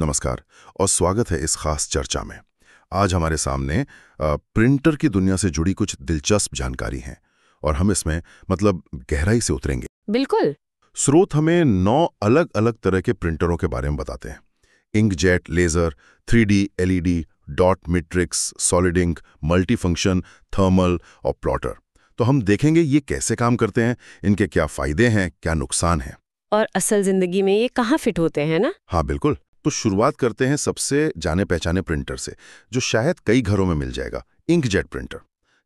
नमस्कार और स्वागत है इस खास चर्चा में। आज हमारे सामने प्रिंटर की दुनिया से जुड़ी कुछ दिलचस्प जानकारी है और हम इसमें गहराई से उतरेंगे। बिल्कुल। स्रोत हमें 9 अलग अलग तरह के प्रिंटरों के बारे में बताते हैं। Inkjet, laser, 3D, LED, dot matrix, solid ink, multifunction, thermal और प्लॉटर। तो हम देखेंगे ये कैसे काम करते हैं, इनके क्या फायदे हैं, क्या नुकसान हैं, और असल जिंदगी में ये कहाँ फिट होते हैं ना। हाँ बिल्कुल। तो शुरुआत करते हैं सबसे जाने पहचाने प्रिंटर से, जो शायद कई घरों में मिल जाएगा, इंकजेट प्रिंटर।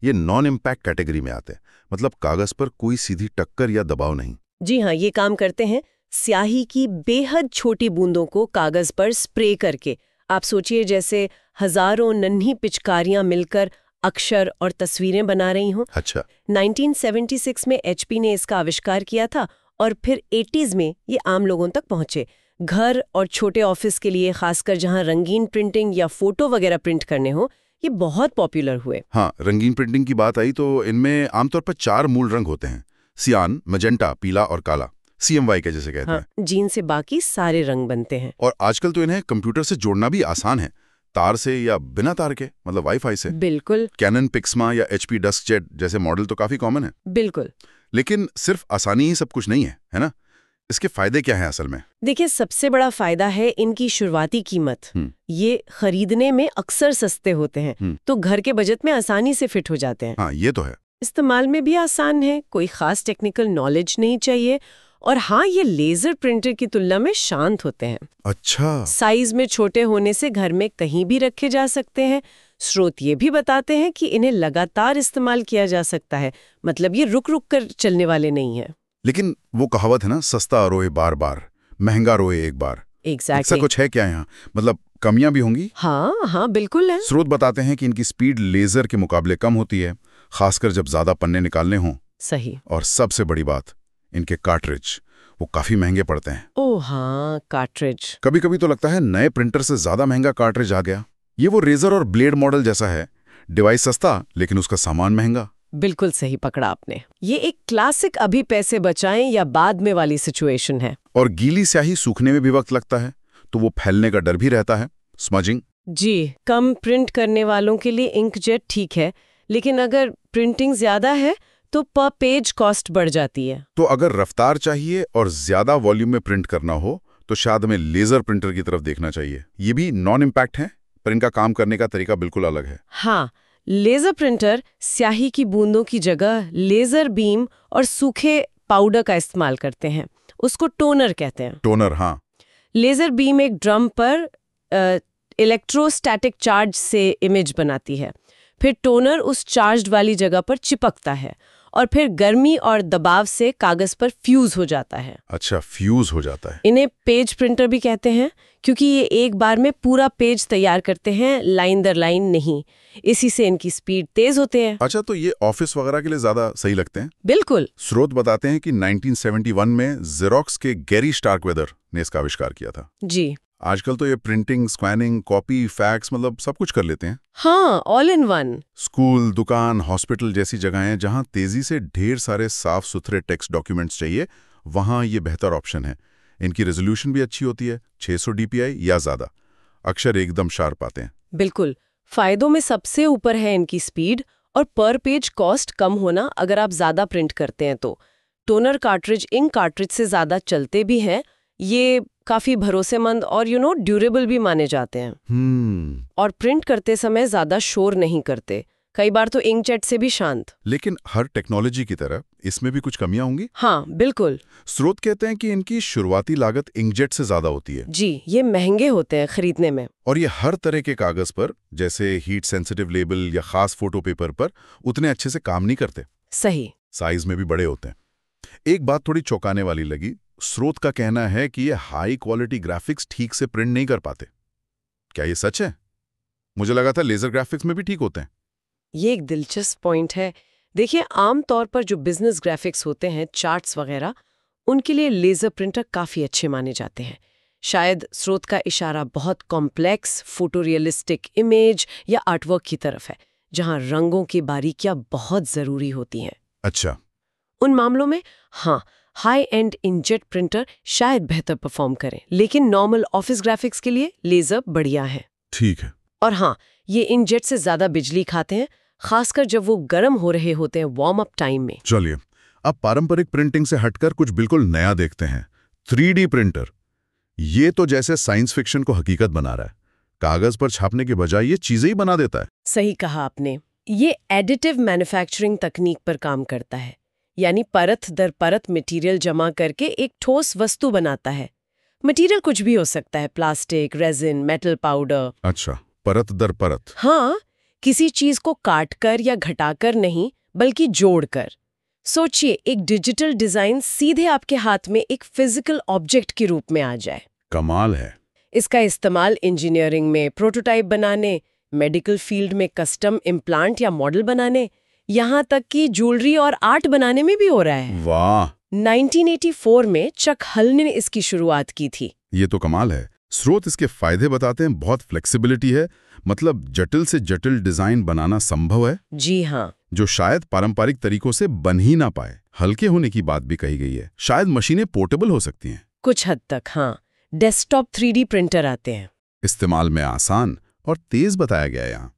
ये नॉन इम्पैक्ट कैटेगरी में आते हैं, मतलब कागज पर कोई सीधी टक्कर या दबाव नहीं। जी हाँ, ये काम करते हैं स्याही की बेहद छोटी बूंदों को कागज पर स्प्रे करके। आप सोचिए जैसे हजारों नन्ही पिचकारियां मिलकर अक्षर और तस्वीरें बना रही हों। अच्छा। 1976 में HP ने इसका आविष्कार किया था और फिर 80s में ये आम लोगों तक पहुंचे। घर और छोटे ऑफिस के लिए, खासकर जहां रंगीन प्रिंटिंग या फोटो वगैरह प्रिंट करने हो, ये बहुत पॉपुलर हुए। हाँ, रंगीन प्रिंटिंग की बात आई तो इनमें आमतौर पर 4 मूल रंग होते हैं: सियान, मजेंटा, पीला और काला, CMY के जैसे कहते हैं। जिन से बाकी सारे रंग बनते हैं। और आजकल तो इन्हें कंप्यूटर से जोड़ना भी आसान है, तार से या बिना तार के, मतलब वाईफाई से। बिल्कुल। कैनन पिक्समा या HP डस्कजेट जैसे मॉडल तो काफी कॉमन है। बिल्कुल। लेकिन सिर्फ आसानी ही सब कुछ नहीं है ना? इसके फायदे क्या हैं असल में? देखिए, सबसे बड़ा फायदा है इनकी शुरुआती कीमत। ये खरीदने में अक्सर सस्ते होते हैं, तो घर के बजट में आसानी से फिट हो जाते हैं। हाँ, ये तो है। इस्तेमाल में भी आसान है, कोई खास टेक्निकल नॉलेज नहीं चाहिए। और हाँ, ये लेजर प्रिंटर की तुलना में शांत होते हैं। अच्छा। साइज में छोटे होने से घर में कहीं भी रखे जा सकते हैं। स्रोत ये भी बताते हैं कि इन्हें लगातार इस्तेमाल किया जा सकता है, मतलब ये रुक रुक कर चलने वाले नहीं है। लेकिन वो कहावत है ना, सस्ता रोए बार बार, महंगा रोए एक बार। ऐसा कुछ है क्या यहाँ? मतलब कमियां भी होंगी? हाँ, बिल्कुल है। स्रोत बताते हैं कि इनकी स्पीड लेजर के मुकाबले कम होती है, खासकर जब ज्यादा पन्ने निकालने हों। सही। और सबसे बड़ी बात, इनके कार्ट्रिज वो काफी महंगे पड़ते हैं। ओह हाँ, कार्ट्रिज। कभी कभी तो लगता है नए प्रिंटर से ज्यादा महंगा कार्ट्रिज आ गया। ये वो रेजर और ब्लेड मॉडल जैसा है, डिवाइस सस्ता लेकिन उसका सामान महंगा। बिल्कुल सही पकड़ा आपने। ये एक क्लासिक अभी पैसे बचाएं या बाद में वाली सिचुएशन है। और गीली स्याही सूखने में भी वक्त लगता है, तो वो फैलने का डर भी रहता है, स्मजिंग। जी, कम प्रिंट करने वालों के लिए इंकजेट ठीक है, लेकिन अगर प्रिंटिंग ज्यादा है तो पर पेज कॉस्ट बढ़ जाती है। तो अगर रफ्तार चाहिए और ज्यादा वॉल्यूम में प्रिंट करना हो तो शायद हमें लेजर प्रिंटर की तरफ देखना चाहिए। ये भी नॉन इम्पैक्ट है, पर इनका काम करने का तरीका बिल्कुल अलग है। हाँ, लेजर प्रिंटर स्याही की बूंदों की जगह लेजर बीम और सूखे पाउडर का इस्तेमाल करते हैं। उसको टोनर कहते हैं। टोनर, हाँ। लेजर बीम एक ड्रम पर इलेक्ट्रोस्टैटिक चार्ज से इमेज बनाती है। फिर टोनर उस चार्ज्ड वाली जगह पर चिपकता है और फिर गर्मी और दबाव से कागज पर फ्यूज हो जाता है। अच्छा, फ्यूज हो जाता है। इन्हें पेज प्रिंटर भी कहते हैं, क्योंकि ये एक बार में पूरा पेज तैयार करते हैं, लाइन दर लाइन नहीं। इसी से इनकी स्पीड तेज होते हैं। अच्छा, तो ये ऑफिस वगैरह के लिए ज्यादा सही लगते हैं? बिल्कुल। स्रोत बताते हैं कि 1971 में जेरोक्स के गैरी स्टार्कवेदर ने इसका आविष्कार किया था। जी। आजकल तो ये प्रिंटिंग, स्कैनिंग, कॉपी, फैक्स, मतलब सब कुछ कर लेते हैं। हाँ, ऑल इन वन। स्कूल, दुकान, हॉस्पिटल जैसी जगहें जहां तेजी से ढेर सारे साफ सुथरे टेक्स्ट डॉक्यूमेंट्स चाहिए, वहां ये बेहतर ऑप्शन है। इनकी रेजोल्यूशन भी अच्छी होती है, 600 DPI या ज्यादा। अक्षर एकदम शार्प आते हैं। बिल्कुल। फायदों में सबसे ऊपर है इनकी स्पीड और पर पेज कॉस्ट कम होना अगर आप ज्यादा प्रिंट करते हैं तो। टोनर कार्ट्रिज इंक कार्ट्रिज से ज्यादा चलते भी हैं। ये काफी भरोसेमंद और ड्यूरेबल भी माने जाते हैं। और प्रिंट करते समय ज्यादा शोर नहीं करते, कई बार तो इंकजेट से भी शांत। लेकिन हर टेक्नोलॉजी की तरह इसमें भी कुछ कमियां होंगी? हाँ, बिल्कुल। स्रोत कहते हैं कि इनकी शुरुआती लागत इंकजेट से ज्यादा होती है। जी, ये महंगे होते हैं खरीदने में। और ये हर तरह के कागज पर, जैसे हीट सेंसिटिव लेबल या खास फोटो पेपर पर, उतने अच्छे से काम नहीं करते। सही। साइज में भी बड़े होते हैं। एक बात थोड़ी चौंकाने वाली लगी, स्रोत का कहना है कि ये हाई क्वालिटी ग्राफिक्स ठीक से प्रिंट नहीं कर पाते। क्या ये सच है? मुझे लगा था लेजर ग्राफिक्स में भी ठीक होते हैं। ये एक दिलचस्प पॉइंट है। देखिए, आमतौर पर जो बिजनेस ग्राफिक्स होते हैं, चार्ट्स वगैरह, उनके लिए लेजर प्रिंटर काफी अच्छे माने जाते हैं। शायद स्रोत का इशारा बहुत कॉम्प्लेक्स फोटोरियलिस्टिक इमेज या आर्टवर्क की तरफ है, जहां रंगों की बारीकियां बहुत जरूरी होती हैं। अच्छा। उन मामलों में हाँ, हाई एंड इंकजेट प्रिंटर शायद बेहतर परफॉर्म करें, लेकिन नॉर्मल ऑफिस ग्राफिक्स के लिए लेजर बढ़िया है। ठीक है। और हाँ, ये इंकजेट से ज्यादा बिजली खाते हैं, खासकर जब वो गर्म हो रहे होते हैं वार्म अप टाइम में। चलिए, अब पारंपरिक प्रिंटिंग से हटकर कुछ बिल्कुल नया देखते हैं। 3D printer. ये तो जैसे साइंस फिक्शन को हकीकत बना रहा है। कागज पर छापने के बजाय ये चीजें ही बना देता है। सही कहा आपने। ये एडिटिव मैन्युफैक्चरिंग तकनीक पर काम करता है, यानी परत दर परत मटेरियल जमा करके एक ठोस वस्तु बनाता है। मटेरियल कुछ भी हो सकता है, प्लास्टिक, रेजिन, मेटल पाउडर। अच्छा, परत दर परत। हाँ, किसी चीज को काटकर या घटाकर नहीं, बल्कि जोड़कर। सोचिए, एक डिजिटल डिजाइन सीधे आपके हाथ में एक फिजिकल ऑब्जेक्ट के रूप में आ जाए। कमाल है। इसका इस्तेमाल इंजीनियरिंग में प्रोटोटाइप बनाने, मेडिकल फील्ड में कस्टम इम्प्लांट या मॉडल बनाने, यहाँ तक कि ज्वेलरी और आर्ट बनाने में भी हो रहा है। वाह। 1984 में चक हल ने इसकी शुरुआत की थी। ये तो कमाल है। स्रोत इसके फायदे बताते हैं, बहुत फ्लेक्सिबिलिटी है, मतलब जटिल से जटिल डिजाइन बनाना संभव है। जी हाँ। जो शायद पारंपरिक तरीकों से बन ही ना पाए। हल्के होने की बात भी कही गई है। शायद मशीनें पोर्टेबल हो सकती हैं। कुछ हद तक हाँ। डेस्कटॉप 3D प्रिंटर आते हैं। इस्तेमाल में आसान और तेज बताया गया है यहाँ।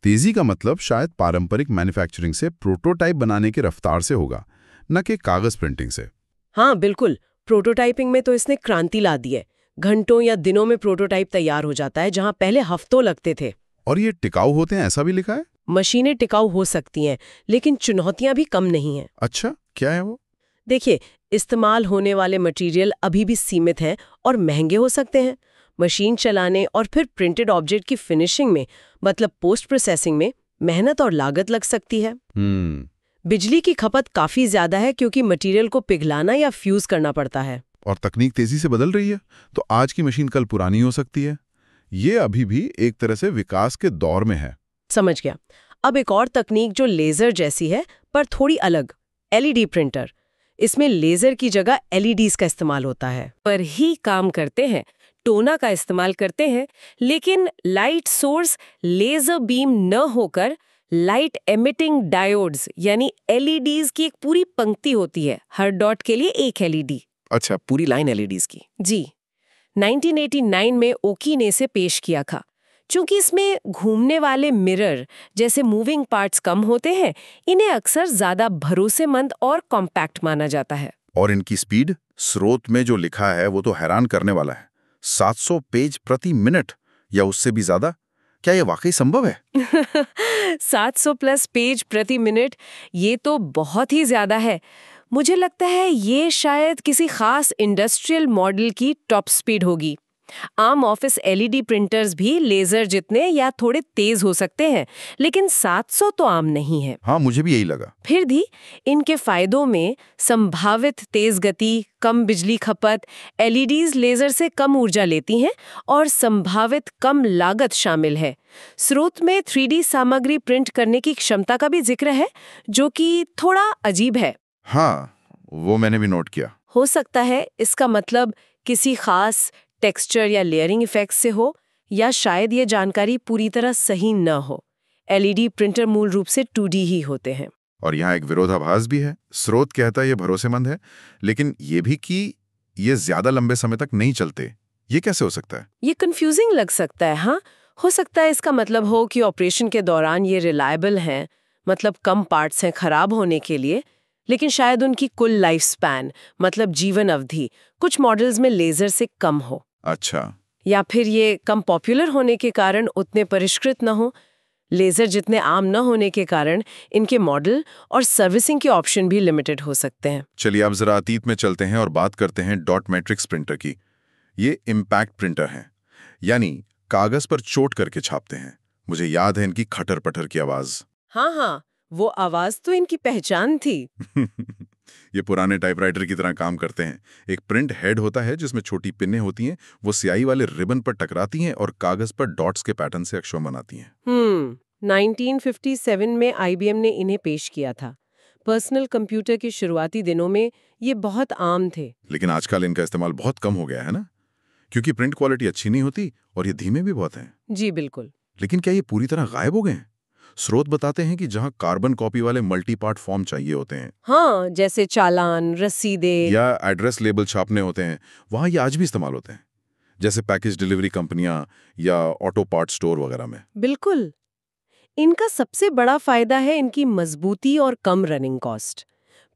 तेजी का मतलब शायद पारंपरिक मैन्युफैक्चरिंग से प्रोटोटाइप बनाने की रफ्तार से होगा, न कि कागज प्रिंटिंग से। हाँ बिल्कुल, प्रोटोटाइपिंग में तो इसने क्रांति ला दी है। घंटों या दिनों में प्रोटोटाइप तैयार हो जाता है, जहां पहले हफ्तों लगते थे। और ये टिकाऊ होते हैं, ऐसा भी लिखा है। मशीनें टिकाऊ हो सकती हैं, लेकिन चुनौतियां भी कम नहीं हैं। अच्छा, क्या है वो? देखिए, इस्तेमाल होने वाले मटेरियल अभी भी सीमित हैं और महंगे हो सकते हैं। मशीन चलाने और फिर प्रिंटेड ऑब्जेक्ट की फिनिशिंग में, मतलब पोस्ट प्रोसेसिंग में, मेहनत और लागत लग सकती है। बिजली की खपत काफी ज्यादा है, क्योंकि मटेरियल को पिघलाना या फ्यूज करना पड़ता है। और तकनीक तेजी से बदल रही है, तो आज की मशीन कल पुरानी हो सकती है। ये अभी भी एक तरह से विकास के दौर में है। समझ गया। अब एक और तकनीक जो लेजर जैसी है, पर थोड़ी अलग, LED प्रिंटर। इसमें लेजर की जगह LEDs का इस्तेमाल होता है। पर ही काम करते हैं, टोना का इस्तेमाल करते हैं, लेकिन लाइट सोर्स लेजर बीम न होकर लाइट एमिटिंग डायोड्स यानी LEDs की एक पूरी पंक्ति होती है। हर डॉट के लिए एक LED। अच्छा, पूरी लाइन LEDs की। जी। 1989 में ओकी ने इसे पेश किया था। चूंकि इसमें घूमने वाले मिरर जैसे मूविंग पार्ट्स कम होते हैं, इन्हें अक्सर ज्यादा भरोसेमंद और कॉम्पैक्ट माना जाता है। और इनकी स्पीड, स्रोत में जो लिखा है वो तो हैरान करने वाला है। 700 पेज प्रति मिनट या उससे भी ज्यादा। क्या ये वाकई संभव है? 700 प्लस पेज प्रति मिनट, ये तो बहुत ही ज्यादा है। मुझे लगता है ये शायद किसी खास इंडस्ट्रियल मॉडल की टॉप स्पीड होगी। आम ऑफिस LED प्रिंटर्स भी लेजर जितने या थोड़े तेज हो सकते हैं, लेकिन 700 तो आम नहीं है। हाँ, मुझे भी यही लगा। फिर भी इनके फायदों में संभावित तेज गति, कम बिजली खपत, LEDs लेजर से कम ऊर्जा लेती हैं और संभावित कम लागत शामिल है। स्रोत में 3D सामग्री प्रिंट करने की क्षमता का भी जिक्र है, जो कि थोड़ा अजीब है। हाँ, वो मैंने भी नोट किया। हो सकता है इसका मतलब किसी खास टेक्सचर या लेयरिंग इफेक्ट से हो, या शायद ये जानकारी पूरी तरह सही न हो। LED प्रिंटर मूल रूप से 2D ही होते हैं। और यहाँ एक विरोधाभास भी है। स्रोत कहता है ये भरोसेमंद है, लेकिन ये भी कि ये ज्यादा लंबे समय तक नहीं चलते। ये कैसे हो सकता है? ये कंफ्यूजिंग लग सकता है। हाँ, हो सकता है इसका मतलब हो कि ऑपरेशन के दौरान ये रिलायबल हैं, मतलब कम पार्ट्स हैं खराब होने के लिए, लेकिन शायद उनकी कुल लाइफ स्पैन, मतलब जीवन अवधि, कुछ मॉडल्स में लेजर से कम हो। अच्छा। या फिर ये कम पॉपुलर होने के कारण उतने परिष्कृत न हो। लेजर जितने आम न होने के कारण इनके मॉडल और सर्विसिंग के ऑप्शन भी लिमिटेड हो सकते हैं। चलिए अब जरा अतीत में चलते हैं और बात करते हैं डॉट मैट्रिक्स प्रिंटर की। ये इम्पैक्ट प्रिंटर हैं, यानी कागज पर चोट करके छापते हैं। मुझे याद है इनकी खटर पटर की आवाज। हाँ, वो आवाज तो इनकी पहचान थी। ये पुराने टाइपराइटर की तरह काम करते हैं। एक प्रिंट हेड होता है जिसमें छोटी पिनें होती हैं, वो स्याही वाले रिबन पर टकराती हैं और कागज पर डॉट्स के पैटर्न से अक्षर बनाती हैं। 1957 में IBM ने इन्हें पेश किया था। पर्सनल कंप्यूटर के शुरुआती दिनों में ये बहुत आम थे। लेकिन आजकल इनका इस्तेमाल बहुत कम हो गया है ना, क्योंकि प्रिंट क्वालिटी अच्छी नहीं होती और ये धीमे भी बहुत हैं। जी बिल्कुल। लेकिन क्या ये पूरी तरह गायब हो गए हैं? स्रोत बताते हैं कि जहां कार्बन कॉपी वाले मल्टी पार्ट फॉर्म चाहिए होते हैं हाँ, जैसे चालान, रसीदें। या एड्रेस लेबल छापने होते हैं, वहां ये आज भी इस्तेमाल होते हैं, जैसे पैकेज डिलीवरी कंपनियां या ऑटो पार्ट स्टोर वगैरह में। बिल्कुल। इनका सबसे बड़ा फायदा है इनकी मजबूती और कम रनिंग कॉस्ट।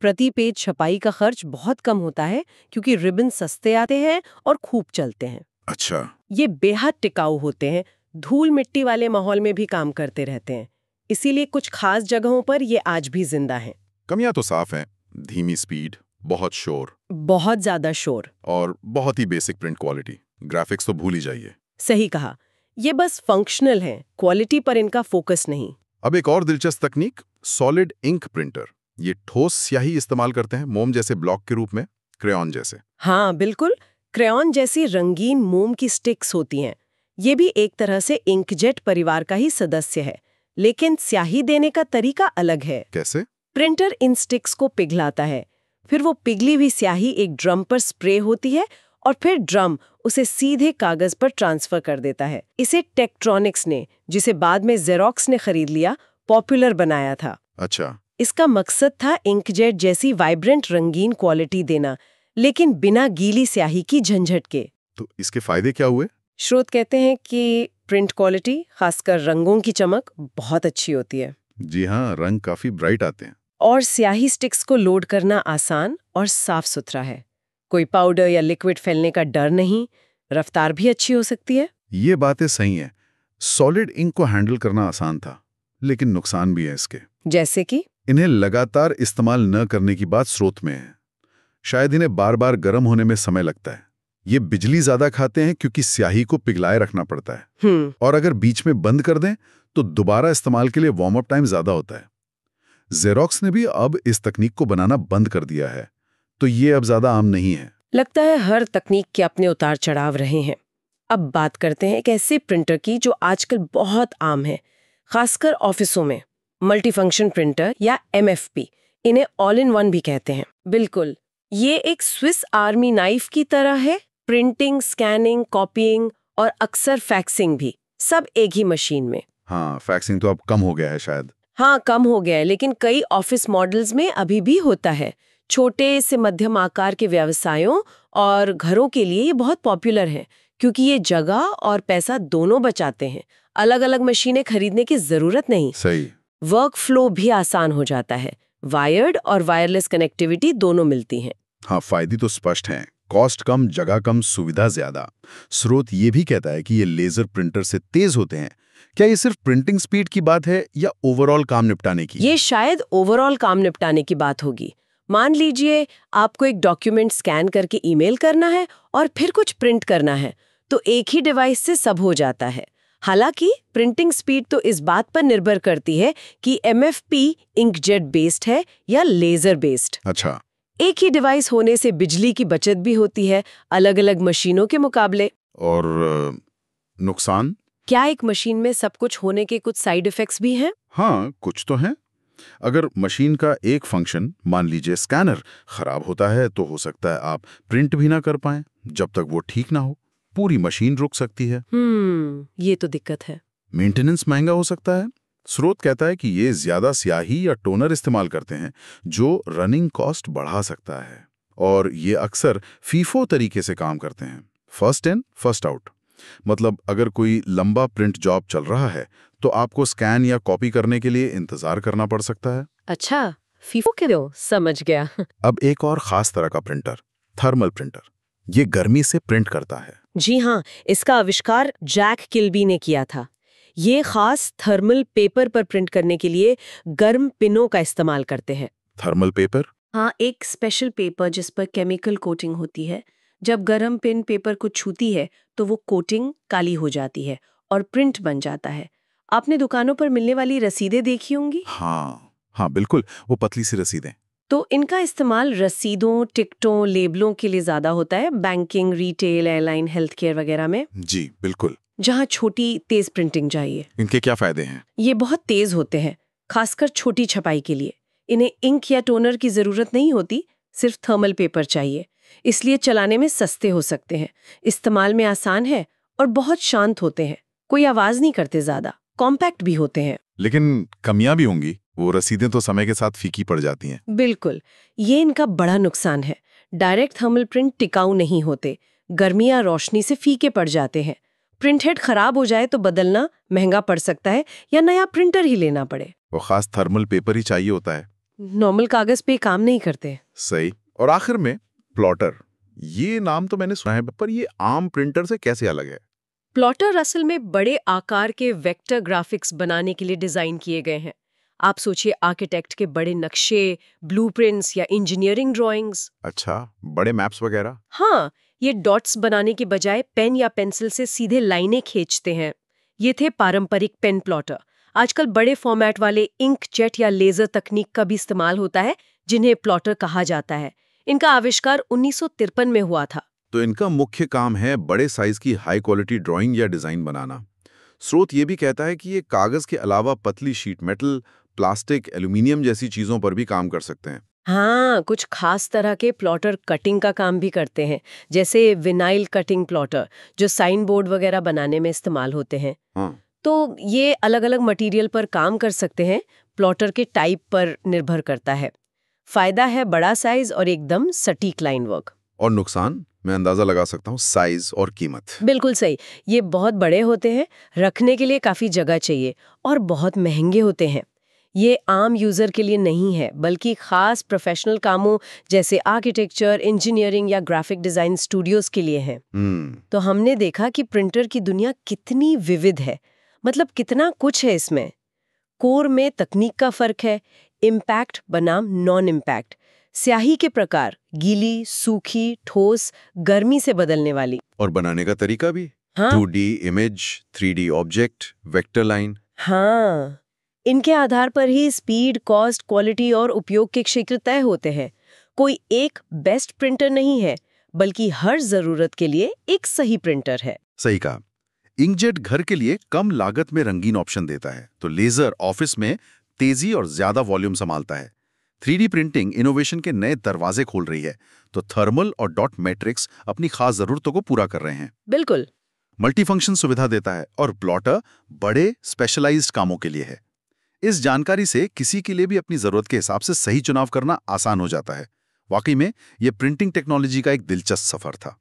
प्रति पेज छपाई का खर्च बहुत कम होता है क्योंकि रिबन सस्ते आते हैं और खूब चलते हैं। अच्छा। ये बेहद टिकाऊ होते हैं, धूल मिट्टी वाले माहौल में भी काम करते रहते हैं। इसीलिए कुछ खास जगहों पर ये आज भी जिंदा हैं। कमियां तो साफ हैं, धीमी स्पीड, बहुत शोर बहुत ज्यादा शोर। और बहुत ही बेसिक प्रिंट क्वालिटी। ग्राफिक्स तो भूल ही जाइए। सही कहा, ये बस फंक्शनल हैं, क्वालिटी पर इनका फोकस नहीं। अब एक और दिलचस्प तकनीक, सॉलिड इंक प्रिंटर। ये ठोस स्याही इस्तेमाल करते हैं, मोम जैसे ब्लॉक के रूप में, क्रेयॉन जैसे। हाँ बिल्कुल, क्रेयॉन जैसी रंगीन मोम की स्टिक्स होती हैं। ये भी एक तरह से इंकजेट परिवार का ही सदस्य है, लेकिन स्याही देने का तरीका अलग है। कैसे? प्रिंटर इन स्टिक्स को पिघलाता है, फिर वो पिघली हुई स्याही एक ड्रम पर स्प्रे होती है और फिर ड्रम उसे सीधे कागज पर ट्रांसफर कर देता है। इसे टेक्ट्रॉनिक्स ने, जिसे बाद में जेरोक्स ने खरीद लिया, पॉपुलर बनाया था। अच्छा। इसका मकसद था इंकजेट जैसी वाइब्रेंट रंगीन क्वालिटी देना, लेकिन बिना गीली स्याही की झंझट के। तो इसके फायदे क्या हुए? स्रोत कहते हैं कि प्रिंट क्वालिटी, खासकर रंगों की चमक, बहुत अच्छी होती है। जी हाँ, रंग काफी ब्राइट आते हैं। और स्याही स्टिक्स को लोड करना आसान और साफ सुथरा है। कोई पाउडर या लिक्विड फैलने का डर नहीं, रफ्तार भी अच्छी हो सकती है। ये बातें सही हैं। सॉलिड इंक को हैंडल करना आसान था, लेकिन नुकसान भी है इसके। जैसे कि इन्हें लगातार इस्तेमाल न करने की बात स्रोत में है। शायद इन्हें बार बार गर्म होने में समय लगता है। ये बिजली ज्यादा खाते हैं क्योंकि स्याही को पिघलाए रखना पड़ता है। और अगर बीच में बंद कर दें तो दोबारा इस्तेमाल के लिए वार्म अप टाइम ज्यादा होता है। जेरोक्स ने भी अब इस तकनीक को बनाना बंद कर दिया है, तो ये अब ज्यादा आम नहीं है। लगता है हर तकनीक के अपने उतार चढ़ाव रहे हैं। अब बात करते हैं एक ऐसे प्रिंटर की जो आजकल बहुत आम है, खासकर ऑफिसों में। मल्टीफंक्शन प्रिंटर या MFP, इन्हें ऑल इन वन भी कहते हैं। बिल्कुल, ये एक स्विस आर्मी नाइफ की तरह है। प्रिंटिंग, स्कैनिंग, कॉपीइंग और अक्सर फैक्सिंग भी, सब एक ही मशीन में। हाँ, फैक्सिंग तो अब कम हो गया है शायद। हाँ, कम हो गया है, लेकिन कई ऑफिस मॉडल्स में अभी भी होता है। छोटे से मध्यम आकार के व्यवसायों और घरों के लिए ये बहुत पॉपुलर है, क्योंकि ये जगह और पैसा दोनों बचाते हैं। अलग अलग मशीनें खरीदने की जरूरत नहीं। सही। वर्क फ्लो भी आसान हो जाता है। वायर्ड और वायरलेस कनेक्टिविटी दोनों मिलती हैं। हाँ, फायदे तो स्पष्ट हैं। कॉस्ट कम, जगह कम, सुविधा ज्यादा। स्रोत ये भी कहता है कि ये लेजर प्रिंटर से तेज होते हैं। क्या ये सिर्फ प्रिंटिंग स्पीड की बात है या ओवरऑल काम निपटाने की? ये शायद ओवरऑल काम निपटाने की बात होगी। मान लीजिए आपको एक डॉक्यूमेंट स्कैन करके ईमेल करना है और फिर कुछ प्रिंट करना है, तो एक ही डिवाइस से सब हो जाता है। हालांकि प्रिंटिंग स्पीड तो इस बात पर निर्भर करती है कि MFP इंकजेट बेस्ड है या लेजर बेस्ड। अच्छा। एक ही डिवाइस होने से बिजली की बचत भी होती है अलग अलग मशीनों के मुकाबले। और नुकसान? क्या एक मशीन में सब कुछ होने के कुछ साइड इफेक्ट्स भी हैं? हाँ, कुछ तो हैं। अगर मशीन का एक फंक्शन, मान लीजिए स्कैनर, खराब होता है तो हो सकता है आप प्रिंट भी ना कर पाएं। जब तक वो ठीक ना हो, पूरी मशीन रुक सकती है। ये तो दिक्कत है। मेंटेनेंस महंगा हो सकता है। स्रोत कहता है कि ये ज्यादा स्याही या टोनर इस्तेमाल करते हैं, जो रनिंग कॉस्ट बढ़ा सकता है। और ये अक्सर फीफो तरीके से काम करते हैं, फर्स्ट इन फर्स्ट आउट। मतलब अगर कोई लंबा प्रिंट जॉब चल रहा है तो आपको स्कैन या कॉपी करने के लिए इंतजार करना पड़ सकता है। अच्छा, फीफो के दो, समझ गया। अब एक और खास तरह का प्रिंटर, थर्मल प्रिंटर। ये गर्मी से प्रिंट करता है। जी हाँ, इसका आविष्कार जैक किल्बी ने किया था। ये खास थर्मल पेपर पर प्रिंट करने के लिए गर्म पिनों का इस्तेमाल करते हैं। Thermal paper? हाँ, एक स्पेशल पेपर जिस पर केमिकल कोटिंग होती है। जब गर्म पिन पेपर को छूती है तो वो कोटिंग काली हो जाती है और प्रिंट बन जाता है। आपने दुकानों पर मिलने वाली रसीदें देखी होंगी? हाँ बिल्कुल, वो पतली सी रसीदें। तो इनका इस्तेमाल रसीदों, टिकटों, लेबलों के लिए ज्यादा होता है, banking, retail, airline, health care वगैरह में। जी बिल्कुल। जहाँ छोटी तेज प्रिंटिंग चाहिए। इनके क्या फायदे हैं? ये बहुत तेज होते हैं, खासकर छोटी छपाई के लिए। इन्हें इंक या टोनर की जरूरत नहीं होती, सिर्फ थर्मल पेपर चाहिए। इसलिए चलाने में सस्ते हो सकते हैं, इस्तेमाल में आसान है और बहुत शांत होते हैं। कोई आवाज नहीं करते ज्यादा, कॉम्पैक्ट भी होते हैं। लेकिन कमियां भी होंगी, वो रसीदें तो समय के साथ फीकी पड़ जाती हैं। बिल्कुल, ये इनका बड़ा नुकसान है। डायरेक्ट थर्मल प्रिंट टिकाऊ नहीं होते, गर्मी या रोशनी से फीके पड़ जाते हैं। प्रिंट हेड खराब हो जाए तो बदलना महंगा पड़ सकता है या नया प्रिंटर ही लेना पड़े। वो खास थर्मल पेपर ही चाहिए होता है। नॉर्मल कागज पे काम नहीं करते। सही। और आखिर में प्लॉटर, ये नाम तो मैंने सुना है, पर ये आम प्रिंटर से कैसे अलग है? प्लॉटर असल में बड़े आकार के वेक्टर ग्राफिक्स बनाने के लिए डिजाइन किए गए हैं। आप सोचिए आर्किटेक्ट के बड़े नक्शे, ब्लूप्रिंट्स या इंजीनियरिंग ड्राइंग्स। अच्छा, बड़े मैप्स वगैरह। हाँ, ये डॉट्स बनाने के बजाय पेन या पेंसिल से सीधे लाइनें खींचते हैं। ये थे पारंपरिक पेन प्लॉटर। आजकल बड़े फॉर्मेट वाले इंकजेट या लेजर तकनीक का भी इस्तेमाल होता है, जिन्हें प्लॉटर कहा जाता है। इनका आविष्कार 1953 में हुआ था। तो इनका मुख्य काम है बड़े साइज की हाई क्वालिटी ड्राइंग या डिजाइन बनाना। स्रोत ये भी कहता है कि ये कागज के अलावा पतली शीट मेटल, प्लास्टिक, एल्यूमिनियम जैसी चीजों पर भी काम कर सकते हैं। हाँ, कुछ खास तरह के प्लॉटर कटिंग का काम भी करते हैं, जैसे विनाइल कटिंग प्लॉटर, जो साइन बोर्ड वगैरह बनाने में इस्तेमाल होते हैं। हाँ। तो ये अलग अलग मटेरियल पर काम कर सकते हैं, प्लॉटर के टाइप पर निर्भर करता है। फायदा है बड़ा साइज और एकदम सटीक लाइन वर्क। और नुकसान मैं अंदाजा लगा सकता हूँ, साइज और कीमत। बिल्कुल सही, ये बहुत बड़े होते हैं, रखने के लिए काफी जगह चाहिए और बहुत महंगे होते हैं। ये आम यूजर के लिए नहीं है, बल्कि खास प्रोफेशनल कामों जैसे आर्किटेक्चर, इंजीनियरिंग या ग्राफिक डिजाइन स्टूडियोज के लिए है। तो हमने देखा कि प्रिंटर की दुनिया कितनी विविध है, मतलब कितना कुछ है इसमें। कोर में तकनीक का फर्क है, इम्पैक्ट बनाम नॉन इम्पैक्ट, स्याही के प्रकार, गीली, सूखी, ठोस, गर्मी से बदलने वाली। और बनाने का तरीका भी। हाँ 2D image, 3D object, vector line. हाँ, इनके आधार पर ही स्पीड, कॉस्ट, क्वालिटी और उपयोग के क्षेत्र तय होते हैं। कोई एक बेस्ट प्रिंटर नहीं है, बल्कि हर जरूरत के लिए एक सही प्रिंटर है। सही कहा। इंकजेट घर के लिए कम लागत में रंगीन ऑप्शन देता है, तो लेजर ऑफिस में तेजी और ज्यादा वॉल्यूम संभालता है। 3D प्रिंटिंग इनोवेशन के नए दरवाजे खोल रही है, तो थर्मल और डॉट मैट्रिक्स अपनी खास जरूरतों को पूरा कर रहे हैं। बिल्कुल। मल्टीफंक्शन सुविधा देता है और प्लॉटर बड़े स्पेशलाइज्ड कामों के लिए है। इस जानकारी से किसी के लिए भी अपनी जरूरत के हिसाब से सही चुनाव करना आसान हो जाता है। वाकई में यह प्रिंटिंग टेक्नोलॉजी का एक दिलचस्प सफर था।